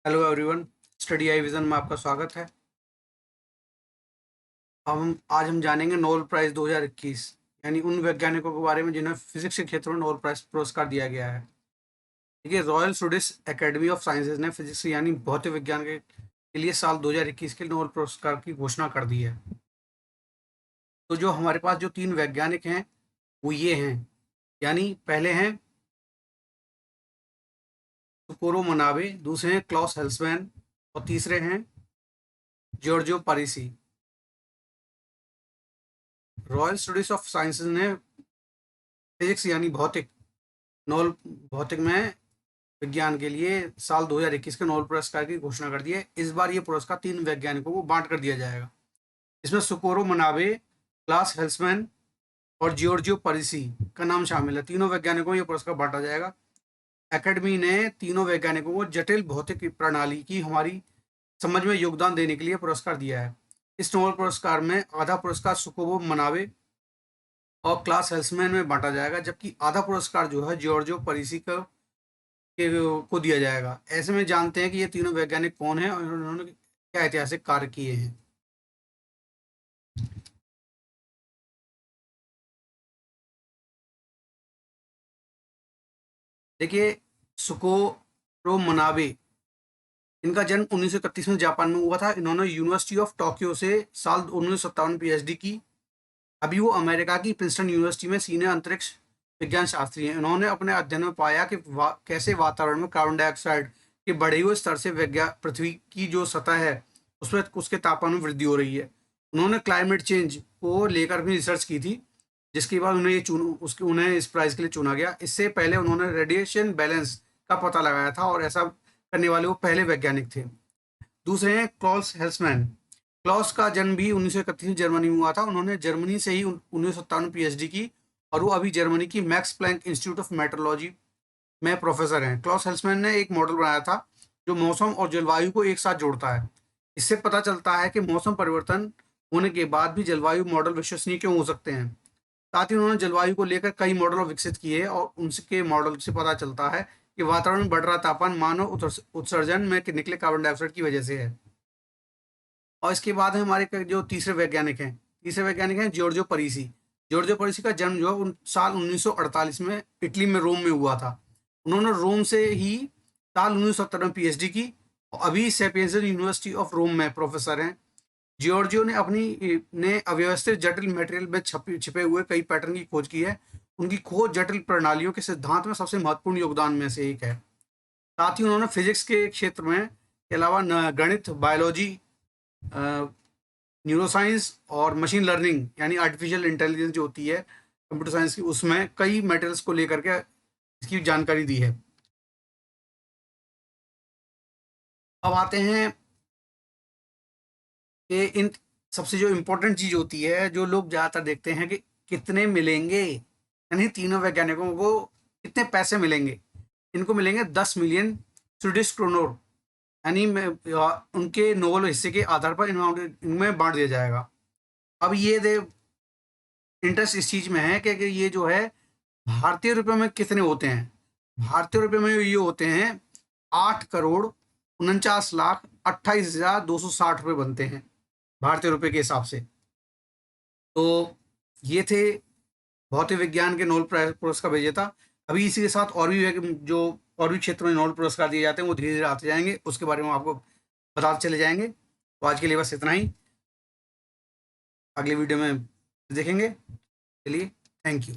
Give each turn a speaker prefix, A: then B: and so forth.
A: Hello everyone, study eye vision में आपका स्वागत है। आज हम जानेंगे नोबेल प्राइज 2021 यानी उन वैज्ञानिकों के बारे में जिन्हें फिजिक्स के क्षेत्र में नोबेल प्राइज पुरस्कार दिया गया है। देखिए, royal Swedish academy of sciences ने फिजिक्स यानी भौतिक विज्ञान के लिए साल 2021 के नोबेल पुरस्कार की घोषणा कर दी है। तो जो हमारे पास जो 3 वैज्ञानिक हैं वो ये हैं, यानी पहले हैं सुकोरो मनाबे, दूसरे हैं क्लॉस हेल्समैन और तीसरे हैं जॉर्जो पारिसी। रॉयल स्टडीज ऑफ साइंसेज ने फिजिक्स यानी भौतिक में विज्ञान के लिए साल 2021 के नोबेल पुरस्कार की घोषणा कर दी है। इस बार ये पुरस्कार 3 वैज्ञानिकों को बांट कर दिया जाएगा। इसमें सुकोरो मनाबे, क्लास हेल्समैन और जियोर्जियो परिसी का नाम शामिल है। तीनों वैज्ञानिकों को ये पुरस्कार बांटा जाएगा। एकेडमी ने तीनों वैज्ञानिकों को जटिल भौतिक प्रणाली की हमारी समझ में योगदान देने के लिए पुरस्कार दिया है। इस नोबेल पुरस्कार में आधा पुरस्कार सुकोरो मनाबे और क्लास हेल्समैन में बांटा जाएगा, जबकि आधा पुरस्कार जो है जॉर्जो परिसी को दिया जाएगा। ऐसे में जानते हैं कि ये तीनों वैज्ञानिक कौन हैं और उन्होंने क्या ऐतिहासिक कार्य किए हैं। देखिए, सुकोरो मनाबे, इनका जन्म 1931 में जापान में हुआ था। इन्होंने यूनिवर्सिटी ऑफ टोक्यो से साल 1957 पीएचडी की। अभी वो अमेरिका की प्रिंसटन यूनिवर्सिटी में सीनियर अंतरिक्ष विज्ञान शास्त्री हैं। इन्होंने अपने अध्ययन में पाया कि कैसे वातावरण में कार्बन डाइऑक्साइड के बढ़े हुए स्तर से पृथ्वी की जो सतह है उसमें उसके तापमान में वृद्धि हो रही है। उन्होंने क्लाइमेट चेंज को लेकर भी रिसर्च की थी, जिसके बाद उन्हें इस प्राइज के लिए चुना गया। इससे पहले उन्होंने रेडिएशन बैलेंस का पता लगाया था और ऐसा करने वाले वो पहले वैज्ञानिक थे। दूसरे हैं क्लॉस हेल्समैन। क्लॉस का जन्म भी 1931 में जर्मनी में हुआ था। उन्होंने जर्मनी से ही 1957 पीएचडी की और वो अभी जर्मनी की Max Planck institute of metrology में प्रोफेसर हैं। क्लॉस हेल्समैन ने एक मॉडल बनाया था जो मौसम और जलवायु को एक साथ जोड़ता है। इससे पता चलता है कि मौसम परिवर्तन होने के बाद भी जलवायु मॉडल विश्वसनीय क्यों हो सकते हैं। साथ ही उन्होंने जलवायु को लेकर कई मॉडल विकसित किए और उनके मॉडल से पता चलता है कि वातावरण में बढ़ रहा तापमान मानव उत्सर्जन में निकले कार्बन डाइऑक्साइड की वजह से है। और इसके बाद है हमारे जो तीसरे वैज्ञानिक हैं जॉर्जो परिसी। जॉर्जो परिसी का जन्म जो है साल 1948 में इटली में रोम में हुआ था। उन्होंने रोम से ही साल 1970 में पीएचडी की और अभी सेपियंसा यूनिवर्सिटी ऑफ रोम में प्रोफेसर हैं। जियोर्जियो ने अव्यवस्थित जटिल मटेरियल में छिपे हुए कई पैटर्न की खोज की है। उनकी खोज जटिल प्रणालियों के सिद्धांत में सबसे महत्वपूर्ण योगदान में से एक है। साथ ही उन्होंने फिजिक्स के क्षेत्र में के अलावा गणित, बायोलॉजी, न्यूरोसाइंस और मशीन लर्निंग यानी आर्टिफिशियल इंटेलिजेंस जो होती है कंप्यूटर साइंस की, उसमें कई मटेरियल्स को लेकर के इसकी जानकारी दी है। अब आते हैं कि इन सबसे जो इम्पोर्टेंट चीज़ होती है जो लोग ज़्यादातर देखते हैं कि कितने मिलेंगे, यानी तीनों वैज्ञानिकों को कितने पैसे मिलेंगे। इनको मिलेंगे 10 मिलियन स्वीडिश क्रोनर, यानी उनके नोबेल हिस्से के आधार पर इनमें बांट दिया जाएगा। अब ये दे इंटरेस्ट इस चीज़ में है कि ये जो है भारतीय रुपये में कितने होते हैं। भारतीय रुपये में ये होते हैं 8,49,28,260 रुपये बनते हैं भारतीय रुपये के हिसाब से। तो ये थे भौतिक विज्ञान के नोबेल पुरस्कार विजेता। अभी इसी के साथ और भी क्षेत्रों में नोबेल पुरस्कार दिए जाते हैं वो धीरे धीरे आते जाएंगे, उसके बारे में आपको बताते चले जाएंगे। तो आज के लिए बस इतना ही, अगली वीडियो में देखेंगे। चलिए, थैंक यू।